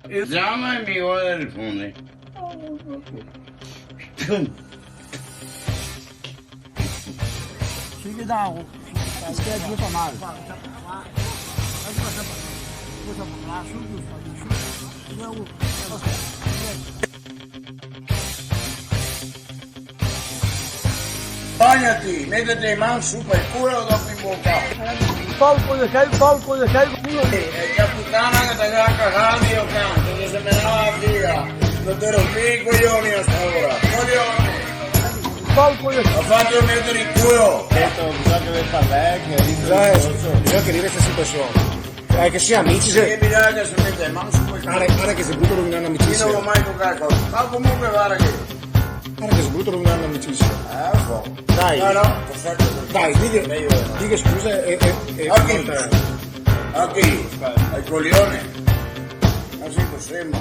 Chiama e mi vuole rispondere. Sì che dà, stai giù male. Bagnati, mettete le mani su per il culo dopo in bocca. Il palco di cai, culo. E che puttana che ti aveva cagato io canto, che se me ne va via. Non te lo dico coglioni a sta ora. Coglioni. Il palco di Ho fatto io mettere il culo. Bisogna che sta vecchia, bisogna che dire questa situazione. Che sia amici Che se... bisogna che si mette le mani su per il culo. Guarda che si brutto rovinare Io l'amicizia. non l'ho mai toccato. Ma comunque guarda che... Guarda che si brutto rovinare l'amicizia. Un po'. Dai, No, perfetto. dai, dica scusa e... Ok. Ok. Al coglione. Ma sì, sembra.